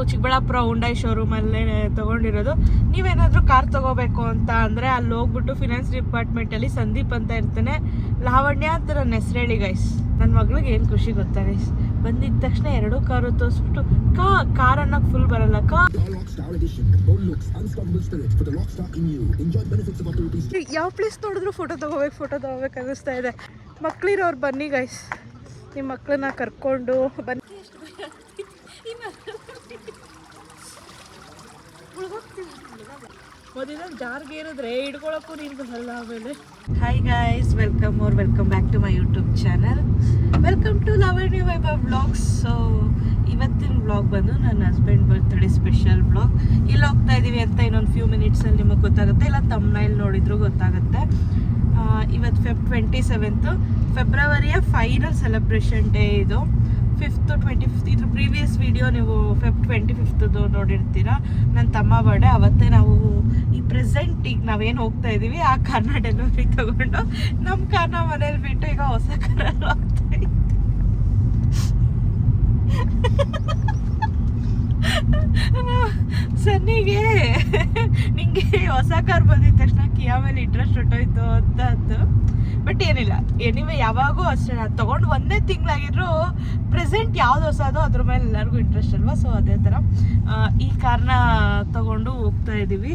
Chikkaballapur Hyundai ಶೋರೂಮಲ್ಲೇ ತೊಗೊಂಡಿರೋದು. ನೀವೇನಾದರೂ car ತೊಗೋಬೇಕು ಅಂತ ಅಂದರೆ ಅಲ್ಲಿ ಹೋಗ್ಬಿಟ್ಟು ಫಿನಾನ್ಸ್ ಡಿಪಾರ್ಟ್ಮೆಂಟಲ್ಲಿ ಸಂದೀಪ್ ಅಂತ ಇರ್ತಾನೆ, ಲಾವಣ್ಯ ಅಂತ ನನ್ನ ಹೆಸರು ಹೇಳಿ ಗೈಸ್. ನನ್ನ ಮಗಳಿಗೆ ಏನು ಖುಷಿ ಗೊತ್ತಾ ಗೈಸ್, ಬಂದಿದ್ದ ತಕ್ಷಣ 2 ಕಾರು ತೋರಿಸ್ಬಿಟ್ಟು ಕಾರ್ ಅನ್ನೋಕೆ ಫುಲ್ ಬರಲ್ಲ ಯಾವ ಪ್ಲೇಸ್ ನೋಡಿದ್ರು ಫೋಟೋ ತಗೋಬೇಕು ಅನ್ನಿಸ್ತಾ ಇದೆ. ಮಕ್ಳಿರೋರು ಬನ್ನಿ ಗೈಸ್, ನಿಮ್ಮ ಮಕ್ಕಳನ್ನ ಕರ್ಕೊಂಡು ಬನ್ನಿ. ಮೊದಲ ಜಾರ್ಗೆ ಇರಿದ್ರೆ ಹಿಡ್ಕೊಳಕ್ಕೂ ನೀರು ಬರಲ್ಲ ಆಮೇಲೆ. Hi guys, welcome back to my YouTube channel. Welcome to Lavanya Vaibhav vlogs. So ಇವತ್ತಿನ ವ್ಲಾಗ್ ಬಂದು ನನ್ನ ಹಸ್ಬೆಂಡ್ ಬರ್ತ್ಡೇ ಸ್ಪೆಷಲ್ ವ್ಲಾಗ್. ಇಲ್ಲಿ ಹೋಗ್ತಾ ಇದ್ದೀವಿ ಅಂತ ಇನ್ನೊಂದು ಫ್ಯೂ ಮಿನಿಟ್ಸಲ್ಲಿ ನಿಮಗೆ ಗೊತ್ತಾಗುತ್ತೆ, ಇಲ್ಲ ತಮ್ನೈಲ್ ನೋಡಿದ್ರು ಗೊತ್ತಾಗುತ್ತೆ. ಇವತ್ತು Feb 27 ಫೆಬ್ರವರಿಯ ಫೈನಲ್ ಸೆಲೆಬ್ರೇಷನ್ ಡೇ. ಇದು 5th 25th ಇದ್ರ ಪ್ರೀವಿಯಸ್ ವಿಡಿಯೋ ನೀವು Feb 25th ನೋಡಿರ್ತೀರ, ನನ್ನ ತಮ್ಮ ಬರ್ಡೇ. ಅವತ್ತೇ ನಾವು ಈ ಪ್ರೆಸೆಂಟ್ ಈಗ ನಾವೇನು ಹೋಗ್ತಾ ಇದ್ದೀವಿ ಆ ಕಾರ್ನ ಡೆಲಿವರಿ ತಗೊಂಡು ನಮ್ಮ ಕಾರ್ನ ಮನೇಲಿ ಬಿಟ್ಟು ಈಗ ಹೊಸ ಕಾರಲ್ಲಿ ಹೋಗ್ತಾ ಇದ್ದೀವಿ. ಸನ್ನಿಗೆ ನಿಂಗೆ ಹೊಸ ಕಾರ್ ಬಂದಿದ ತಕ್ಷಣ ಕಿಯಾ ಮೇಲೆ ಇಂಟ್ರೆಸ್ಟ್ ಹೊಟ್ಟೋಯ್ತು ಅಂತ ಅಂದು. ಬಟ್ ಏನಿಲ್ಲ, ಎನಿವೆ ಯಾವಾಗೂ ಅಷ್ಟೇ, ನಾನು ತೊಗೊಂಡು 1 ತಿಂಗಳಾಗಿದ್ರು ಪ್ರೆಸೆಂಟ್ ಯಾವ್ದು ಹೊಸದೋ ಅದ್ರ ಮೇಲೆ ಎಲ್ಲರಿಗೂ ಇಂಟ್ರೆಸ್ಟ್ ಅಲ್ವಾ. ಸೊ ಅದೇ ಥರ ಈ ಕಾರ್ನ ತಗೊಂಡು ಹೋಗ್ತಾ ಇದ್ದೀವಿ.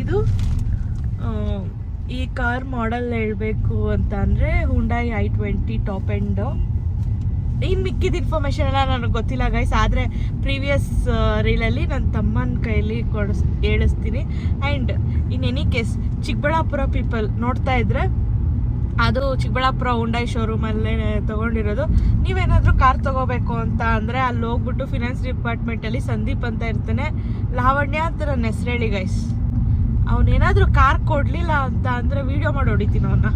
ಇದು ಈ ಕಾರ್ ಮಾಡೆಲ್ ಹೇಳಬೇಕು ಅಂತ ಅಂದರೆ ಹುಂಡೈ i20 ಟಾಪ್ ಎಂಡು. ಇನ್ನು ಮಿಕ್ಕಿದ ಇನ್ಫಾರ್ಮೇಷನ್ ಎಲ್ಲ ನನಗೆ ಗೊತ್ತಿಲ್ಲ ಗೈಸ್, ಆದರೆ ಪ್ರೀವಿಯಸ್ ರೀಲಲ್ಲಿ ನನ್ನ ತಮ್ಮನ ಕೈಯಲ್ಲಿ ಹೇಳಿಸ್ತೀನಿ. And in any case Chikkaballapura people ನೋಡ್ತಾ ಇದ್ರೆ ಅದು ಚಿಕ್ಕಬಳ್ಳಾಪುರ ಹುಂಡೈ ಶೋರೂಮಲ್ಲೇ ತೊಗೊಂಡಿರೋದು. ನೀವೇನಾದರೂ ಕಾರ್ ತೊಗೋಬೇಕು ಅಂತ ಅಂದರೆ ಅಲ್ಲಿ ಹೋಗ್ಬಿಟ್ಟು ಫಿನಾನ್ಸ್ ಡಿಪಾರ್ಟ್ಮೆಂಟಲ್ಲಿ ಸಂದೀಪ್ ಅಂತ ಇರ್ತಾನೆ, ಲಾವಣ್ಯ ಅಂತ ನನ್ನ ಹೆಸರು ಹೇಳಿ ಗೈಸ್. ಅವನೇನಾದರೂ ಕಾರ್ ಕೊಡಲಿಲ್ಲ ಅಂತ ಅಂದರೆ ವೀಡಿಯೋ ಮಾಡಿ ಹೊಡಿತೀನಿ ಅವನ್ನ,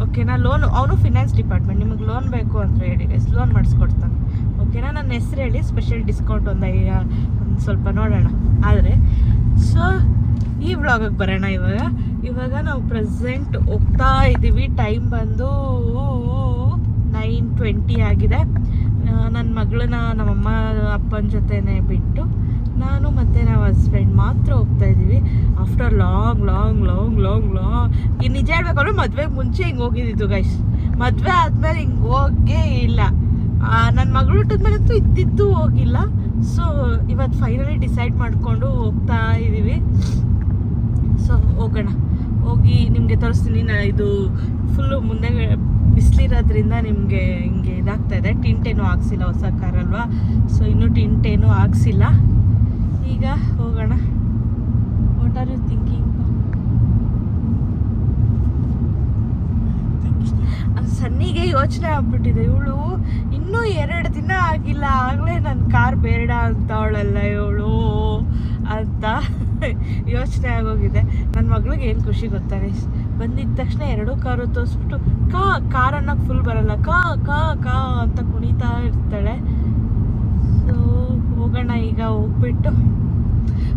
ಓಕೆನಾ. ಅವನು ಫಿನಾನ್ಸ್ ಡಿಪಾರ್ಟ್ಮೆಂಟ್, ನಿಮಗೆ ಲೋನ್ ಬೇಕು ಅಂತ ಹೇಳಿ ಗೈಸ್, ಲೋನ್ ಮಾಡಿಸ್ಕೊಡ್ತಾನೆ, ಓಕೆನಾ. ನನ್ನ ಹೆಸರು ಹೇಳಿ ಸ್ಪೆಷಲ್ ಡಿಸ್ಕೌಂಟ್ ಒಂದು ಸ್ವಲ್ಪ ನೋಡೋಣ. ಆದರೆ ಸೊ ಈ ವ್ಲಾಗಿಗೆ ಬರೋಣ. ಇವಾಗ ನಾವು ಪ್ರೆಸೆಂಟ್ ಹೋಗ್ತಾ ಇದ್ದೀವಿ. ಟೈಮ್ ಬಂದು 9:20 ಆಗಿದೆ. ನನ್ನ ಮಗಳನ್ನ ನಮ್ಮಮ್ಮ ಅಪ್ಪನ ಜೊತೆನೇ ಬಿಟ್ಟು ನಾನು ಮತ್ತು ನಾವು ಹಸ್ಬೆಂಡ್ ಮಾತ್ರ ಹೋಗ್ತಾ ಇದ್ದೀವಿ. ಆಫ್ಟರ್ ಲಾಂಗ್ ಈ ನಿಜ ಹೇಳ್ಬೇಕಂದ್ರೆ ಮದುವೆಗೆ ಮುಂಚೆ ಹಿಂಗೆ ಹೋಗಿದ್ದು ಗೈಸ್, ಮದುವೆ ಆದಮೇಲೆ ಹಿಂಗೆ ಹೋಗೇ ಇಲ್ಲ. ನನ್ನ ಮಗಳು ಹುಟ್ಟಿದ್ಮೇಲಂತೂ ಇದ್ದಿದ್ದು ಹೋಗಿಲ್ಲ. ಸೊ ಇವತ್ತು ಫೈನಲಿ ಡಿಸೈಡ್ ಮಾಡಿಕೊಂಡು ಹೋಗ್ತಾ ಇದ್ದೀವಿ. ಸೊ ಹೋಗೋಣ, ಹೋಗಿ ನಿಮಗೆ ತೋರಿಸ್ತೀನಿ. ಇದು ಫುಲ್ಲು ಮುಂದೆ ಬಿಸಿಲಿರೋದ್ರಿಂದ ನಿಮಗೆ ಹಿಂಗೆ ಇದಾಗ್ತಾ ಇದೆ. ಟಿಂಟ್ ಏನೂ ಹಾಕ್ಸಿಲ್ಲ, ಹೊಸ ಕಾರಲ್ವಾ, ಸೊ ಇನ್ನೂ ಟಿಂಟ್ ಏನೂ ಹಾಕ್ಸಿಲ್ಲ. ಈಗ ಹೋಗೋಣ. What are you thinking? ಸನ್ನಿಗೆ ಯೋಚನೆ ಆಗ್ಬಿಟ್ಟಿದೆ, ಇವಳು ಇನ್ನೂ 2 ದಿನ ಆಗಿಲ್ಲ ಆಗಲೇ ನನ್ನ ಕಾರ್ ಬೇಡ ಅಂತ ಅವಳಲ್ಲ ಇವಳು ಅಂತ ಯೋಚನೆ ಆಗೋಗಿದೆ. ನನ್ನ ಮಗಳಿಗೆ ಏನು ಖುಷಿ ಗೊತ್ತಾ ಗೈಸ್, ಬಂದಿದ್ದ ತಕ್ಷಣ 2 ಕಾರು ತೋರಿಸ್ಬಿಟ್ಟು ಕಾರ್ ಅನ್ನೋಕೆ ಫುಲ್ ಬರಲ್ಲ, ಕಾ ಅಂತ ಕುಣಿತಾ ಇರ್ತಾಳೆ. ಸೊ ಹೋಗೋಣ. ಈಗ ಹೋಗ್ಬಿಟ್ಟು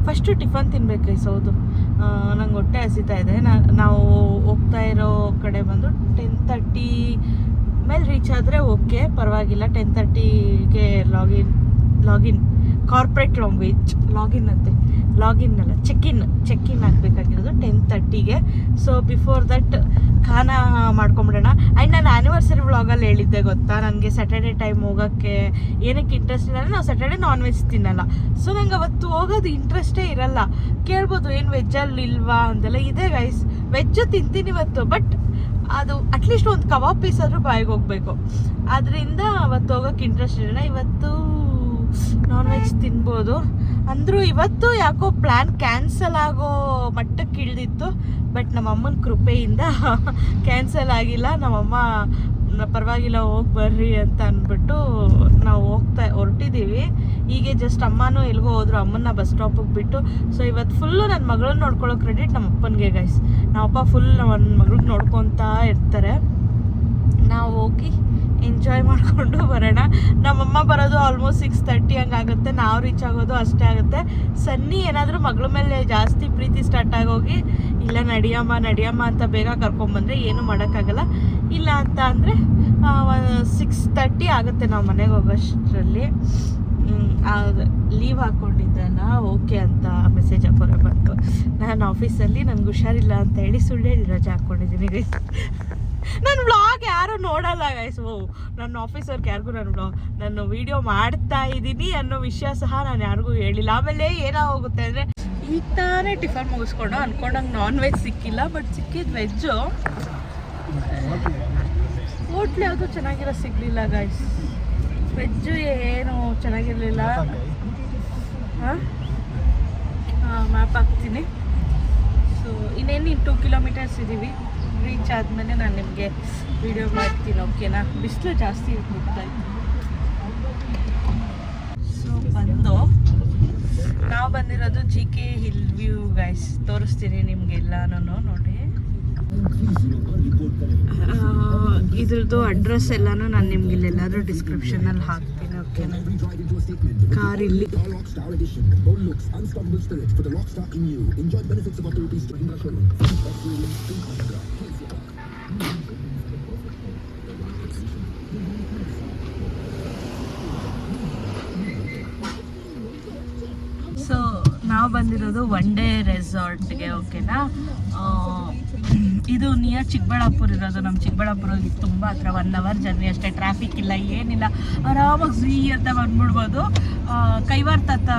ಫಸ್ಟು ಟಿಫನ್ ತಿನ್ಬೇಕು ಗೈಸ್. ಹೌದು, ನಂಗೆ ಹೊಟ್ಟೆ ಹಸಿತಾ ಇದೆ. ನಾವು ಹೋಗ್ತಾ ಇರೋ ಕಡೆ ಬಂದು 10:30 ಮೇಲೆ ರೀಚ್ ಆದರೆ ಓಕೆ, ಪರವಾಗಿಲ್ಲ. 10:30ಗೆ ಲಾಗಿನ್ ಕಾರ್ಪೊರೇಟ್ ಲ್ಯಾಂಗ್ವೇಜ್ ಲಾಗಿನ್ ಅಲ್ಲ ಚೆಕ್ ಇನ್ ಆಗಬೇಕಾಗಿರೋದು 10:30ಗೆ. ಸೊ ಬಿಫೋರ್ ದಟ್ ಖಾನ ಮಾಡ್ಕೊಂಬಿಡೋಣ. ಆ್ಯಂಡ್ ನಾನು ಆ್ಯನಿವರ್ಸರಿ ವ್ಲಾಗಲ್ಲಿ ಹೇಳಿದ್ದೆ ಗೊತ್ತಾ, ನನಗೆ ಸ್ಯಾಟರ್ಡೆ ಟೈಮ್ ಹೋಗೋಕ್ಕೆ ಏನಕ್ಕೆ ಇಂಟ್ರೆಸ್ಟ್ ಇಲ್ಲ. ನಾವು ಸ್ಯಾಟರ್ಡೆ ನಾನ್ ವೆಜ್ ತಿನ್ನಲ್ಲ, ಸೊ ನಂಗೆ ಅವತ್ತು ಹೋಗೋದು ಇಂಟ್ರೆಸ್ಟೇ ಇರಲ್ಲ. ಕೇಳ್ಬೋದು ಏನು ವೆಜ್ಜಲ್ಲಿ ಇಲ್ವಾ ಅಂತೆಲ್ಲ. ಇದೆ ಗೈಸ್, ವೆಜ್ಜು ತಿಂತೀನಿ ಇವತ್ತು, ಬಟ್ ಅದು ಅಟ್ಲೀಸ್ಟ್ ಒಂದು ಕಬಾಬ್ ಪೀಸ್ ಆದರೂ ಬಾಯಿಗೆ ಹೋಗಬೇಕು. ಅದರಿಂದ ಅವತ್ತು ಹೋಗೋಕ್ಕೆ ಇಂಟ್ರೆಸ್ಟ್ ಇರೋಣ. ಇವತ್ತು ನಾನ್ ವೆಜ್ ತಿನ್ಬೋದು ಅಂದರೂ ಇವತ್ತು ಯಾಕೋ ಪ್ಲ್ಯಾನ್ ಕ್ಯಾನ್ಸಲ್ ಆಗೋ ಮಟ್ಟಕ್ಕೆ ಇಳಿದಿತ್ತು. ಬಟ್ ನಮ್ಮಮ್ಮನ ಕೃಪೆಯಿಂದ ಕ್ಯಾನ್ಸಲ್ ಆಗಿಲ್ಲ. ನಮ್ಮಮ್ಮ ಪರವಾಗಿಲ್ಲ ಹೋಗಿ ಬರ್ರಿ ಅಂತ ಅಂದ್ಬಿಟ್ಟು ನಾವು ಹೊರಟಿದ್ದೀವಿ. ಹೀಗೆ ಜಸ್ಟ್ ಅಮ್ಮನೂ ಎಲ್ಗೋ ಹೋದ್ರು, ಅಮ್ಮನ್ನ ಬಸ್ ಸ್ಟಾಪಿಗೆ ಬಿಟ್ಟು. ಸೊ ಇವತ್ತು ಫುಲ್ಲು ನನ್ನ ಮಗಳನ್ನ ನೋಡ್ಕೊಳ್ಳೋ ಕ್ರೆಡಿಟ್ ನಮ್ಮ ಅಪ್ಪನಿಗೆ ಗೈಸ್. ನಮ್ಮಪ್ಪ ಫುಲ್ ನನ್ನ ಮಗಳಿಗೆ ನೋಡ್ಕೊತಾ ಇರ್ತಾರೆ. ನಾವು ಹೋಗಿ ಎಂಜಾಯ್ ಮಾಡಿಕೊಂಡು ಬರೋಣ. ನಮ್ಮಮ್ಮ ಬರೋದು ಆಲ್ಮೋಸ್ಟ್ 6:30 ಹಂಗಾಗುತ್ತೆ, ನಾವು ರೀಚ್ ಆಗೋದು ಅಷ್ಟೇ ಆಗುತ್ತೆ. ಸನ್ನಿ ಏನಾದರೂ ಮಗಳ ಮೇಲೆ ಜಾಸ್ತಿ ಪ್ರೀತಿ ಸ್ಟಾರ್ಟ್ ಆಗೋಗಿ ಇಲ್ಲ ನಡಿಯಮ್ಮ ಅಂತ ಬೇಗ ಕರ್ಕೊಂಬಂದರೆ ಏನೂ ಮಾಡೋಕ್ಕಾಗಲ್ಲ. ಇಲ್ಲ ಅಂತ ಅಂದರೆ 6:30 ಆಗುತ್ತೆ ನಾವು ಮನೆಗೆ ಹೋಗೋಷ್ಟರಲ್ಲಿ. ಲೀವ್ ಹಾಕ್ಕೊಂಡಿದ್ದಲ್ಲ ಓಕೆ ಅಂತ ಮೆಸೇಜ್ ಹಾಕೋರೆ ಬಂತು. ನಾನು ಆಫೀಸಲ್ಲಿ ನನಗೆ ಹುಷಾರಿಲ್ಲ ಅಂತ ಹೇಳಿ ಸುಳ್ಳು ಹೇಳಿ ರಜೆ ಹಾಕ್ಕೊಂಡಿದ್ದೀನಿ ಗೈಸ್. ನನ್ನ ವ್ಲಾಗ್ ಯಾರು ನೋಡಲ್ಲ ಗೈಸ್. ನನ್ನ ಆಫೀಸರ್ಗೆ ಯಾರಿಗೂ ನಾನು ವೀಡಿಯೋ ಮಾಡ್ತಾ ಇದ್ದೀನಿ ಅನ್ನೋ ವಿಷಯ ಸಹ ನಾನು ಯಾರಿಗೂ ಹೇಳಿಲ್ಲ. ಆಮೇಲೆ ಏನಾಗೋಗುತ್ತೆ ಅಂದರೆ ಈಗ ತಾನೇ ಟಿಫನ್ ಮುಗಿಸ್ಕೊಂಡು ಅಂದ್ಕೊಂಡಂಗೆ ನಾನ್ ವೆಜ್ ಸಿಕ್ಕಿಲ್ಲ, ಬಟ್ ಸಿಕ್ಕಿದ್ದು ವೆಜ್ಜು. ಹೋಟ್ಲ್ ಯಾವುದೂ ಚೆನ್ನಾಗಿರೋ ಸಿಗಲಿಲ್ಲ ಗೈಸ್. ವೆಜ್ಜು ಏನು ಚೆನ್ನಾಗಿರಲಿಲ್ಲ. ಹಾಂ ಮ್ಯಾಪ್ ಹಾಕ್ತೀನಿ. ಸೊ ಇನ್ನೇನು 2 ಕಿಲೋಮೀಟರ್ಸ್ ಇದ್ದೀವಿ. ರೀಚ್ ಆದಮೇಲೆ ನಾನು ನಿಮಗೆ ವಿಡಿಯೋ ಮಾಡ್ತೀನಿ, ಓಕೆನಾ? ಬಿಸಿಲು ಜಾಸ್ತಿ ಹೋಗ್ತಾಯಿತ್ತು. ಸೊ ನಾವು ಬಂದಿರೋದು GK ಹಿಲ್ ವ್ಯೂ ಗೈಸ್. ತೋರಿಸ್ತೀನಿ ನಿಮಗೆಲ್ಲನೂ ನೋಡಿ. ಇದ್ರದ್ದು ಅಡ್ರೆಸ್ ಎಲ್ಲನೂ ನಾನು ನಿಮ್ಗೆ ಇಲ್ಲೆಲ್ಲಾದ್ರೂ ಡಿಸ್ಕ್ರಿಪ್ಷನಲ್ಲಿ ಹಾಕ್ತೀನಿ, ಓಕೆನಾ? ಕಾರ್ ಇಲ್ಲಿ. ಸೊ ನಾವು ಬಂದಿರೋದು 1 ಡೇ ರೆಸಾರ್ಟ್ಗೆ, ಓಕೆನಾ? ಇದು ನಿಯರ್ ಚಿಕ್ಕಬಳ್ಳಾಪುರ ಇರೋದು. ನಮ್ಮ ಚಿಕ್ಕಬಳ್ಳಾಪುರಲ್ಲಿ ತುಂಬ ಹತ್ರ, 1 ಅವರ್ ಜರ್ನಿ ಅಷ್ಟೇ. ಟ್ರಾಫಿಕ್ ಇಲ್ಲ, ಏನಿಲ್ಲ, ಆರಾಮಾಗಿ ಝೀ ಅಂತ ಬಂದ್ಬಿಡ್ಬೋದು. ಕೈವಾರ ತತ್ತ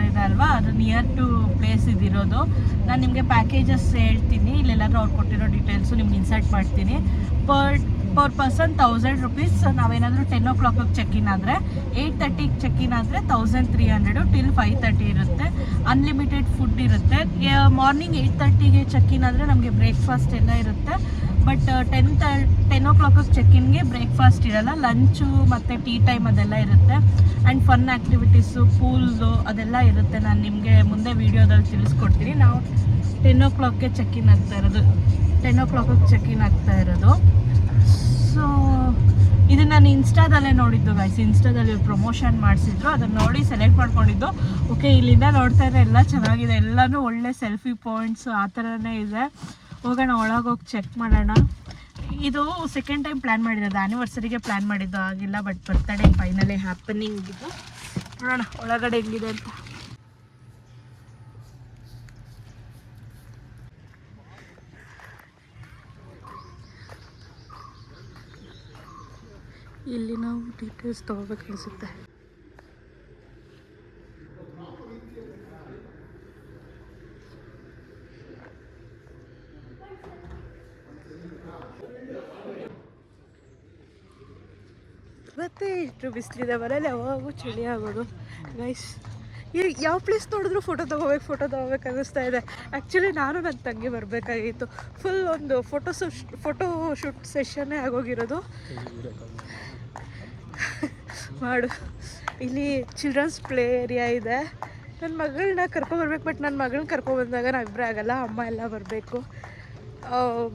ಇದೆ ಅಲ್ವಾ, ಅದು ನಿಯರ್ ಟು ಪ್ಲೇಸ್ ಇದಿರೋದು. ನಾನು ನಿಮಗೆ ಪ್ಯಾಕೇಜಸ್ ಹೇಳ್ತೀನಿ, ಇಲ್ಲೆಲ್ಲಾದ್ರೂ ಅವ್ರು ಕೊಟ್ಟಿರೋ ಡೀಟೇಲ್ಸು ನಿಮ್ಗೆ ಇನ್ಸರ್ಟ್ ಮಾಡ್ತೀನಿ. Per person 1000 rupees. ನಾವೇನಾದರೂ 10 o'clock ಚೆಕ್-ಇನ್ ಆದರೆ, 8:30 ಚೆಕ್-ಇನ್ ಆದರೆ 1300 ಟಿಲ್ 5:30 ಇರುತ್ತೆ. ಅನ್ಲಿಮಿಟೆಡ್ ಫುಡ್ ಇರುತ್ತೆ. ಮಾರ್ನಿಂಗ್ 8:30ಗೆ ಚೆಕ್-ಇನ್ ಆದರೆ ನಮಗೆ ಬ್ರೇಕ್ಫಾಸ್ಟ್ ಎಲ್ಲ ಇರುತ್ತೆ. ಬಟ್ 10 o'clock ಚೆಕ್-ಇನ್ಗೆ ಬ್ರೇಕ್ಫಾಸ್ಟ್ ಇರಲ್ಲ. ಲಂಚು ಮತ್ತು ಟೀ ಟೈಮ್ ಅದೆಲ್ಲ ಇರುತ್ತೆ. ಆ್ಯಂಡ್ ಫನ್ ಆ್ಯಕ್ಟಿವಿಟೀಸು, ಪೂಲ್ಸು ಅದೆಲ್ಲ ಇರುತ್ತೆ. ನಾನು ನಿಮಗೆ ಮುಂದೆ ವೀಡಿಯೋದಲ್ಲಿ ತಿಳಿಸ್ಕೊಡ್ತೀನಿ. ನಾವು 10 o'clock ಚೆಕ್-ಇನ್ ಆಗ್ತಾ ಇರೋದು. 10 o'clock ಚೆಕ್-ಇನ್ ಆಗ್ತಾ ಇರೋದು. ಸೊ ಇದು ನಾನು ಇನ್ಸ್ಟಾದಲ್ಲೇ ನೋಡಿದ್ದು ಗೈಸ್. ಇನ್ಸ್ಟಾದಲ್ಲಿ ಪ್ರಮೋಷನ್ ಮಾಡಿಸಿದ್ರು, ಅದನ್ನು ನೋಡಿ ಸೆಲೆಕ್ಟ್ ಮಾಡ್ಕೊಂಡಿದ್ದು. ಓಕೆ, ಇಲ್ಲಿಂದ ನೋಡ್ತಾ ಇದ್ರೆ ಎಲ್ಲ ಚೆನ್ನಾಗಿದೆ, ಎಲ್ಲನೂ ಒಳ್ಳೆ ಸೆಲ್ಫಿ ಪಾಯಿಂಟ್ಸು ಆ ಥರನೇ ಇದೆ. ಹೋಗೋಣ, ಒಳಗೋಗಿ ಚೆಕ್ ಮಾಡೋಣ. ಇದು ಸೆಕೆಂಡ್ ಟೈಮ್ ಪ್ಲ್ಯಾನ್ ಮಾಡಿರೋದು. ಆ್ಯನಿವರ್ಸರಿಗೆ ಪ್ಲ್ಯಾನ್ ಮಾಡಿದ್ದು ಆಗಿಲ್ಲ, ಬಟ್ ಬರ್ತಡೇ ಫೈನಲಿ ಹ್ಯಾಪನಿಂಗ್ ಇದು. ನೋಡೋಣ ಒಳಗಡೆ ಹೆಂಗಿದೆ ಅಂತ. ಇಲ್ಲಿ ನಾವು ಡೀಟೇಲ್ಸ್ ತೊಗೋಬೇಕು ಅನಿಸುತ್ತೆ. ಮತ್ತೆ ಇಷ್ಟು ಬಿಸಿಲಿದೆ, ಮನೇಲಿ ಯಾವಾಗೂ ಚಳಿ ಆಗೋದು ಗೈಸ್. ಯಾವ ಪ್ಲೇಸ್ ನೋಡಿದ್ರು ಫೋಟೋ ತೊಗೋಬೇಕು ಅನ್ನಿಸ್ತಾ ಇದೆ. ಆ್ಯಕ್ಚುಲಿ ನಾನು ನನ್ನ ತಂಗಿ ಬರಬೇಕಾಗಿತ್ತು. ಫುಲ್ ಒಂದು ಫೋಟೋ ಶೂಟ್ ಸೆಷನ್ನೇ ಆಗೋಗಿರೋದು. ಮಾಡು, ಇಲ್ಲಿ ಚಿಲ್ಡ್ರನ್ಸ್ ಪ್ಲೇ ಏರಿಯಾ ಇದೆ. ನನ್ನ ಮಗಳನ್ನ ಕರ್ಕೊಬರ್ಬೇಕು, ಬಟ್ ನನ್ನ ಮಗಳನ್ನ ಕರ್ಕೊಬಂದಾಗ ನಾವಿಬ್ಬರೇ ಆಗಲ್ಲ, ಅಮ್ಮ ಎಲ್ಲ ಬರಬೇಕು.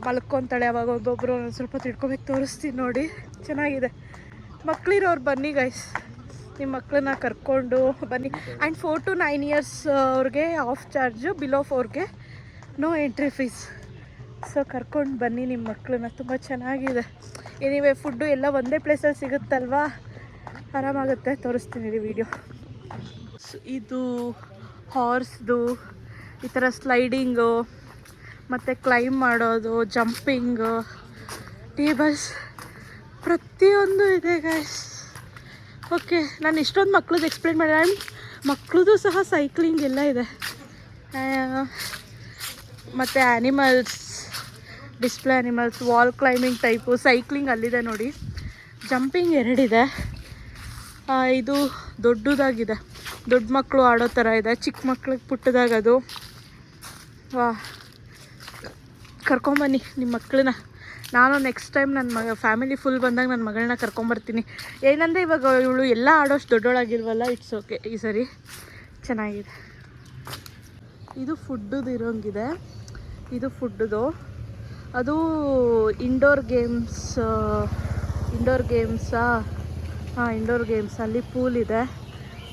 ಮಲ್ಕೊತಾಳೆ ಅವಾಗ. ಒಬ್ಬೊಬ್ಬರು ಒಂದು ಸ್ವಲ್ಪ ತಿಳ್ಕೊಬೇಕು. ತೋರಿಸ್ತೀನಿ ನೋಡಿ, ಚೆನ್ನಾಗಿದೆ. ಮಕ್ಕಳಿರೋರು ಬನ್ನಿ ಗೈಸ್, ನಿಮ್ಮ ಮಕ್ಕಳನ್ನ ಕರ್ಕೊಂಡು ಬನ್ನಿ. ಆ್ಯಂಡ್ 4 to 9 years ಅವ್ರಿಗೆ ಆಫ್ ಚಾರ್ಜು, ಬಿಲೋ 4ಗೆ ನೋ ಎಂಟ್ರಿ ಫೀಸ್. ಸೊ ಕರ್ಕೊಂಡು ಬನ್ನಿ ನಿಮ್ಮ ಮಕ್ಕಳನ್ನ, ತುಂಬ ಚೆನ್ನಾಗಿದೆ. ಎನಿವೆ ಫುಡ್ಡು ಎಲ್ಲ ಒಂದೇ ಪ್ಲೇಸಲ್ಲಿ ಸಿಗುತ್ತಲ್ವಾ, ಆರಾಮಾಗುತ್ತೆ. ತೋರಿಸ್ತೀನಿ ರೀ ವಿಡಿಯೋ. ಇದು ಹಾರ್ಸ್ದು ಈ ಥರ ಸ್ಲೈಡಿಂಗು, ಮತ್ತು ಕ್ಲೈಮ್ ಮಾಡೋದು, ಜಂಪಿಂಗು, ಟೇಬಲ್ಸ್ ಪ್ರತಿಯೊಂದು ಇದೆ ಗೈಸ್. ಓಕೆ, ನಾನು ಇಷ್ಟೊಂದು ಮಕ್ಳದ್ದು ಎಕ್ಸ್ಪ್ಲೇನ್ ಮಾಡಿದೆ. ಆ್ಯಂಡ್ ಮಕ್ಳದ್ದು ಸಹ ಸೈಕ್ಲಿಂಗ್ ಎಲ್ಲ ಇದೆ. ಮತ್ತು animals, display animals, wall climbing type, cycling ಅಲ್ಲಿದೆ ನೋಡಿ. ಜಂಪಿಂಗ್ 2 ಇದೆ. ಇದು ದೊಡ್ಡದಾಗಿದೆ, ದೊಡ್ಡ ಮಕ್ಕಳು ಆಡೋ ಥರ ಇದೆ. ಚಿಕ್ಕ ಮಕ್ಳಿಗೆ ಪುಟ್ಟದಾಗದು. ಕರ್ಕೊಂಬನ್ನಿ ನಿಮ್ಮ ಮಕ್ಕಳನ್ನ. ನಾನು ನೆಕ್ಸ್ಟ್ ಟೈಮ್ ನನ್ನ ಫ್ಯಾಮಿಲಿ ಫುಲ್ ಬಂದಾಗ ನನ್ನ ಮಗಳನ್ನ ಕರ್ಕೊಂಬರ್ತೀನಿ. ಏನಂದರೆ ಇವಾಗ ಇವಳು ಎಲ್ಲ ಆಡೋಷ್ಟು ದೊಡ್ಡೋಳಾಗಿಲ್ವಲ್ಲ, ಇಟ್ಸ್ ಓಕೆ. ಈ ಸರಿ ಚೆನ್ನಾಗಿದೆ. ಇದು ಫುಡ್ಡುದು ಇರೋಂಗಿದೆ. ಇದು ಫುಡ್ಡುದು. ಅದು ಇಂಡೋರ್ ಗೇಮ್ಸ್ ಅಲ್ಲಿ ಪೂಲ್ ಇದೆ.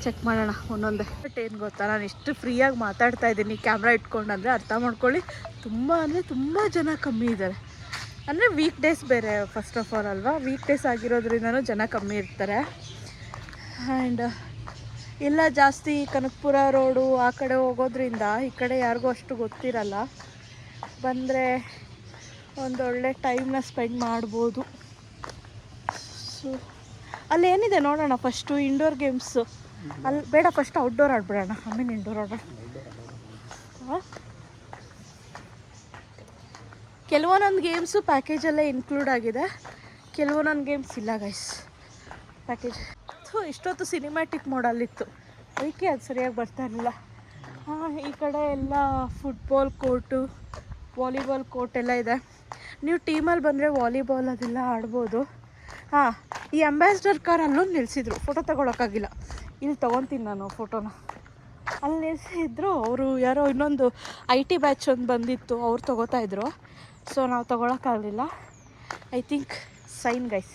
ಚೆಕ್ ಮಾಡೋಣ ಒಂದೊಂದೇ. ಬಟ್ ಏನು ಗೊತ್ತಾ, ನಾನು ಎಷ್ಟು ಫ್ರೀಯಾಗಿ ಮಾತಾಡ್ತಾ ಇದ್ದೀನಿ ಕ್ಯಾಮ್ರಾ ಇಟ್ಕೊಂಡು ಅಂದರೆ ಅರ್ಥ ಮಾಡ್ಕೊಳ್ಳಿ. ತುಂಬ ಜನ ಕಮ್ಮಿ ಇದ್ದಾರೆ. ಅಂದರೆ ವೀಕ್ ಡೇಸ್ ಬೇರೆ ಫಸ್ಟ್ ಆಫ್ ಆಲ್ ಅಲ್ವಾ. ವೀಕ್ ಡೇಸ್ ಆಗಿರೋದ್ರಿಂದನೂ ಜನ ಕಮ್ಮಿ ಇರ್ತಾರೆ. ಆ್ಯಂಡ್ ಎಲ್ಲ ಜಾಸ್ತಿ ಕನಕಪುರ ರೋಡು ಆ ಕಡೆ ಹೋಗೋದ್ರಿಂದ ಈ ಕಡೆ ಯಾರಿಗೂ ಅಷ್ಟು ಗೊತ್ತಿರಲ್ಲ. ಬಂದರೆ ಒಂದೊಳ್ಳೆ ಟೈಮ್ನ ಸ್ಪೆಂಡ್ ಮಾಡ್ಬೋದು. ಸೊ ಅಲ್ಲೇನಿದೆ ನೋಡೋಣ. ಫಸ್ಟು ಇಂಡೋರ್ ಗೇಮ್ಸು ಅಲ್ಲಿ ಬೇಡ, ಫಸ್ಟ್ ಔಟ್ಡೋರ್ ಆಡ್ಬಿಡೋಣ, ಆಮೇಲೆ ಇಂಡೋರ್ ಆಡೋಣ. ಕೆಲವೊಂದೊಂದು ಗೇಮ್ಸು ಪ್ಯಾಕೇಜಲ್ಲೇ ಇನ್ಕ್ಲೂಡ್ ಆಗಿದೆ, ಕೆಲವೊಂದೊಂದು ಗೇಮ್ಸ್ ಇಲ್ಲ ಗೈಸ್ ಪ್ಯಾಕೇಜ್. ಇಷ್ಟೊತ್ತು ಸಿನಿಮ್ಯಾಟಿಕ್ ಮೋಡಲ್ಲಿತ್ತು, ಅದಕ್ಕೆ ಅದು ಸರಿಯಾಗಿ ಬರ್ತಾ ಇರಲಿಲ್ಲ. ಈ ಕಡೆ ಎಲ್ಲ ಫುಟ್ಬಾಲ್ ಕೋರ್ಟು, ವಾಲಿಬಾಲ್ ಕೋರ್ಟ್ ಎಲ್ಲ ಇದೆ. ನೀವು ಟೀಮಲ್ಲಿ ಬಂದರೆ ವಾಲಿಬಾಲ್ ಅದೆಲ್ಲ ಆಡ್ಬೋದು. ಈ ಅಂಬಾಸಿಡರ್ ಕಾರ್ ಅಲ್ಲೊಂದು ನಿಲ್ಲಿಸಿದ್ರು, ಫೋಟೋ ತೊಗೊಳಕ್ಕಾಗಿಲ್ಲ. ಇಲ್ಲಿ ತೊಗೊತೀನಿ ನಾನು ಫೋಟೋನ. ಅಲ್ಲಿ ನಿಲ್ಲಿಸಿದ್ರು ಅವರು, ಯಾರೋ ಇನ್ನೊಂದು IT ಬ್ಯಾಚ್ ಒಂದು ಬಂದಿತ್ತು, ಅವ್ರು ತೊಗೋತಾಯಿದ್ರು. ಸೊ ನಾವು ತೊಗೊಳಕ್ಕಾಗಲಿಲ್ಲ. I think sign guys,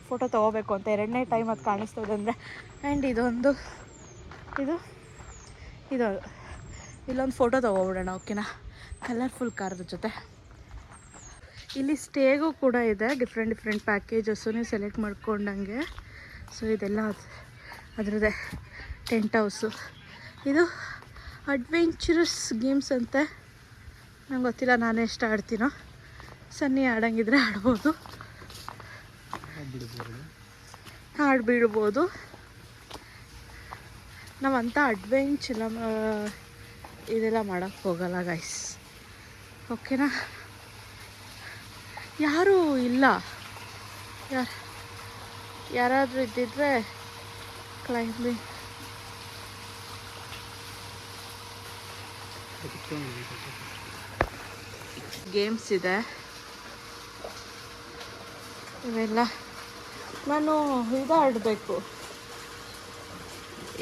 photo ತೊಗೋಬೇಕು ಅಂತ 2ನೇ ಟೈಮ್ ಅದು ಕಾಣಿಸ್ತದೆ ಅಂದರೆ. ಆ್ಯಂಡ್ ಇದೊಂದು ಇಲ್ಲೊಂದು ಫೋಟೋ ತೊಗೊಬಿಡೋಣ, ಓಕೆನಾ? ಕಲರ್ಫುಲ್ ಕಾರ್ದ ಜೊತೆ. ಇಲ್ಲಿ ಸ್ಟೇಗೂ ಕೂಡ ಇದೆ, ಡಿಫ್ರೆಂಟ್ ಪ್ಯಾಕೇಜಸ್ಸು ನೀವು ಸೆಲೆಕ್ಟ್ ಮಾಡ್ಕೊಂಡಂಗೆ. ಸೊ ಇದೆಲ್ಲ ಅದರದ್ದೇ ಟೆಂಟ್ ಹೌಸು. ಇದು ಅಡ್ವೆಂಚರಸ್ ಗೇಮ್ಸ್ ಅಂತೆ, ನಂಗೆ ಗೊತ್ತಿಲ್ಲ, ನಾನು ಎಷ್ಟು ಆಡ್ತೀನೋ. ಸನ್ನಿ ಆಡಂಗಿದ್ರೆ ಆಡ್ಬೋದು, ಆಡ್ಬಿಡ್ಬೋದು. ನಾವಂಥ ಅಡ್ವೆಂಚರ್ ಇದೆಲ್ಲ ಮಾಡೋಕ್ಕೆ ಹೋಗಲ್ಲ ಗೈಸ್, ಓಕೆನಾ? ಯಾರೂ ಇಲ್ಲ, ಯಾರಾದರೂ ಇದ್ದಿದ್ರೆ ಕ್ಲೈಂಬಿಂಗ್ ಗೇಮ್ಸ್ ಇದೆ ಇವೆಲ್ಲ. ನಾನು ಇದು ಆಡಬೇಕು,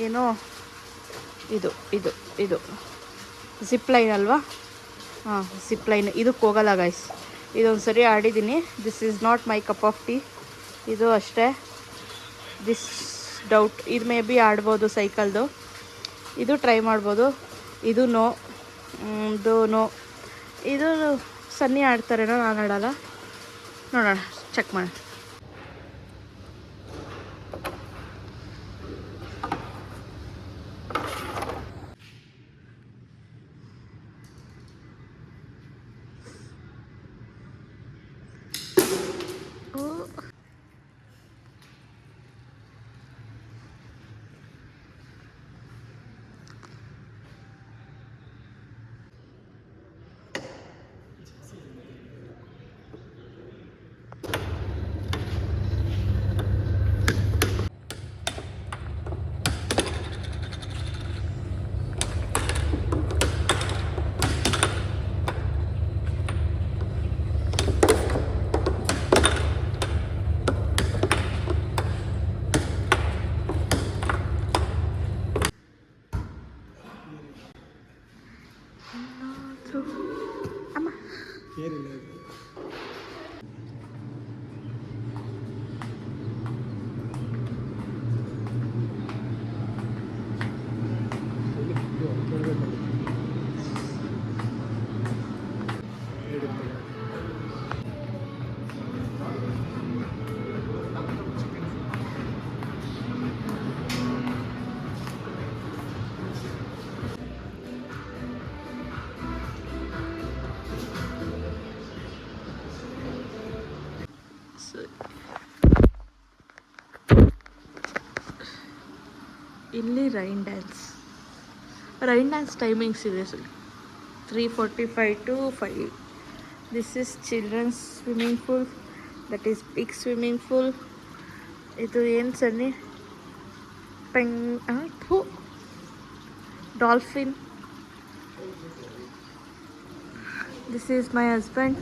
ಏನೋ ಇದು ಜಿಪ್ಲೈನ್ ಅಲ್ವಾ? ಜಿಪ್ಲೈನ್. ಇದಕ್ಕೆ ಹೋಗಲ್ಲ ಗೈಸ್, ಇದೊಂದು ಸರಿ ಆಡಿದ್ದೀನಿ. This is not my cup of tea. ಇದು ಅಷ್ಟೇ, ದಿಸ್ ಡೌಟ್. ಇದು ಮೇ ಬಿ ಆಡ್ಬೋದು ಸೈಕಲ್ದು, ಇದು ಟ್ರೈ ಮಾಡ್ಬೋದು. ಇದು ನೋ, ಇದು ಸನ್ನಿ ಆಡ್ತಾರೇನೋ, ನಾನು ಆಡಲ್ಲ. ನೋಡೋಣ, ಚೆಕ್ ಮಾಡಿ. ಅಮ್ಮ ಇಲ್ಲಿ ರೈನ್ ಡ್ಯಾನ್ಸ್ ಟೈಮಿಂಗ್ಸ್ ಇದೆ 3:45 to 5. This is children's swimming pool, that is big swimming pool. ಇದು ಏನು Sunny? Dolphin. This is my husband.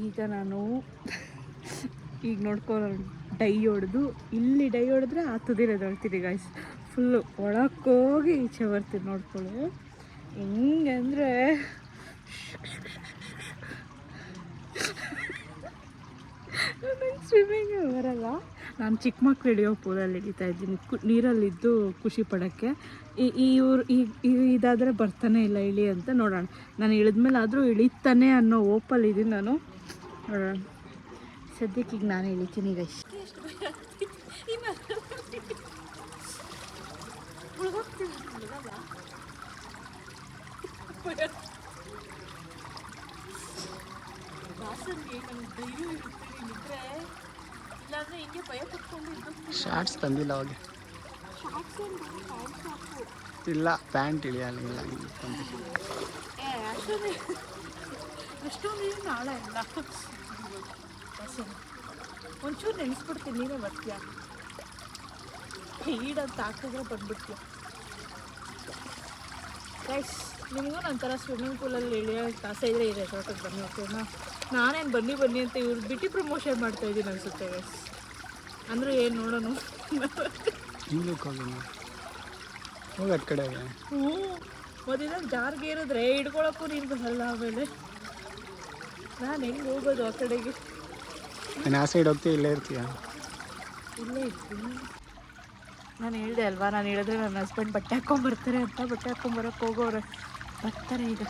ಈಗ ನಾನು ನೋಡ್ಕೊಳ್ಳೋ ಡೈ ಹೊಡೆದು, ಇಲ್ಲಿ ಡೈ ಹೊಡೆದ್ರೆ ಹತ್ತದಿರೋದು ಹೇಳ್ತೀನಿ ಗಾಯ್ಸ್. ಫುಲ್ಲು ಒಳಕ್ಕೋಗಿ ಈಚೆ ಬರ್ತೀನಿ ನೋಡ್ಕೊಳ್ಳಿ. ಹೆಂಗಂದರೆ ನಂಗೆ ಸ್ವಿಮ್ಮಿಂಗ್ ಬರಲ್ಲ. ನಾನು ಚಿಕ್ಕ ಮಕ್ಳು ಹಿಡಿಯೋ ಪೂಲಲ್ಲಿ ಹಿಡಿತಾ ಇದ್ದೀನಿ, ನೀರಲ್ಲಿದ್ದು ಖುಷಿ ಪಡೋಕ್ಕೆ. ಇದಾದರೆ ಬರ್ತಾನೆ ಇಲ್ಲ ಇಳಿ ಅಂತ. ನೋಡೋಣ, ನಾನು ಇಳಿದ್ಮೇಲೆ ಆದರೂ ಇಳಿತಾನೆ ಅನ್ನೋ ಓಪಲ್ಲಿದ್ದೀನಿ ನಾನು. ನೋಡೋಣ, ಸದ್ಯಕ್ಕೆ ಈಗ ನಾನು ಇಳಿತೀನಿ ಗೈಸ್. ಶಾರ್ಟ್ಸ್ ತಂದಿಲ್ಲ ಅವಾಗ. ಇಲ್ಲ ಪ್ಯಾಂಟ್ ಇಳಿಯಲ್ಲ ಅಷ್ಟೊಂದು ನಾಳೆ ಇಲ್ಲ. ಒಂಚೂರು ನೆನೆಸ್ಬಿಡ್ತೀನಿ, ನೀವೇ ಬರ್ತೀಯ ಈಡಂತ ಹಾಕಿದ್ರೆ ಬಂದ್ಬಿಡ್ತೀಯ. ಗೈಸ್, ನಿಮಗೂ ನಂತರ ಸ್ವಿಮ್ಮಿಂಗ್ ಪೂಲಲ್ಲಿ ಇಳಿಯೋ ಆಸೆ ಇದ್ರೆ ಈ ರೆಸಾರ್ಟಿಗೆ ಬನ್ನಿ, ಓಕೆನಾ? ನಾನೇನು ಬನ್ನಿ ಅಂತ ಇವ್ರು ಬಿಟ್ಟು ಪ್ರಮೋಷನ್ ಮಾಡ್ತಾಯಿದ್ದೀನಿ ಅನಿಸುತ್ತೆ ಗೈಸ್. ಅಂದರೆ ಏನು ನೋಡೋಣ. ಹೋಗಿ ಆ ಕಡೆ. ಹ್ಞೂ, ಮೊದಲ ಜಾರ್ಗೆ ಇರಿದ್ರೆ ಹಿಡ್ಕೊಳಕ್ಕೂ ನೀರು ಬರಲ್ಲ. ಆಮೇಲೆ ನಾನು ಹೆಂಗೆ ಹೋಗೋದು ಆ ಕಡೆಗೆ? ನಾನು ಆ ಸೈಡ್ ಹೋಗ್ತೀವಿ, ಇಲ್ಲೇ ಇರ್ತೀಯ? ಇಲ್ಲೇ ಇರ್ತೀನಿ. ನಾನು ಹೇಳಿದೆ ಅಲ್ವಾ, ನಾನು ಹೇಳಿದ್ರೆ ನನ್ನ ಹಸ್ಬೆಂಡ್ ಬಟ್ಟೆ ಹಾಕ್ಕೊಂಬರ್ತಾರೆ ಅಂತ. ಬಟ್ಟೆ ಹಾಕ್ಕೊಂಬರಕ್ಕೆ ಹೋಗೋರೆ, ಬರ್ತಾರೆ ಈಗ.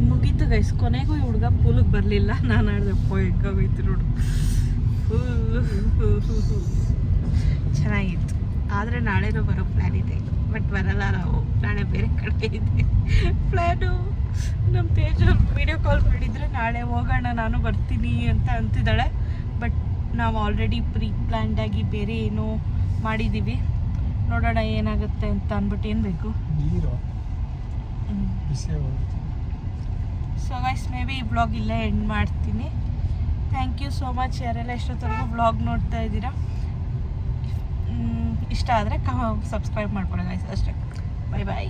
ಮುಗೀತು ಗೈಸ್, ಕೊನೆಗೂ ಈ ಹುಡುಗ ಪೂಲಿಗೆ ಬರಲಿಲ್ಲ. ನಾನು ಹೇಳಿದೆ ಹೆಂಗೋಗೈತಿ ನೋಡು, ಚೆನ್ನಾಗಿತ್ತು. ಆದರೆ ನಾಳೆನೂ ಬರೋ ಪ್ಲ್ಯಾನ್ ಇದೆ, ಬಟ್ ಬರಲ್ಲ ನಾವು. ನಾಳೆ ಬೇರೆ ಕಡೆ ಇದೆ ಪ್ಲ್ಯಾನು. ನಮ್ಮ ತೇಜ್ ವಿಡಿಯೋ ಕಾಲ್ ಮಾಡಿದರೆ ನಾಳೆ ಹೋಗೋಣ, ನಾನು ಬರ್ತೀನಿ ಅಂತ ಅಂತಿದ್ದಾಳೆ. ಬಟ್ ನಾವು ಆಲ್ರೆಡಿ ಪ್ಲ್ಯಾನ್ಡಾಗಿ ಬೇರೆ ಏನೋ ಮಾಡಿದ್ದೀವಿ. ನೋಡೋಣ ಏನಾಗುತ್ತೆ ಅಂತ ಅಂದ್ಬಿಟ್ಟು. ಏನು ಬೇಕು? ಸೊ ಗೈಸ್, ಮೇ ಬಿ ಈ ವ್ಲಾಗ್ ಇಲ್ಲೇ ಎಂಡ್ ಮಾಡ್ತೀನಿ. ಥ್ಯಾಂಕ್ ಯು ಸೋ ಮಚ್ ಯಾರೆಲ್ಲ ಎಷ್ಟೊತ್ತವರೆಗೂ ವ್ಲಾಗ್ ನೋಡ್ತಾ ಇದ್ದೀರಾ. ಇಷ್ಟ ಆದರೆ ಸಬ್ಸ್ಕ್ರೈಬ್ ಮಾಡ್ಕೊಳ್ಳಿ ಗೈಸ್, ಅಷ್ಟೇ. ಬಾಯ್ ಬಾಯ್.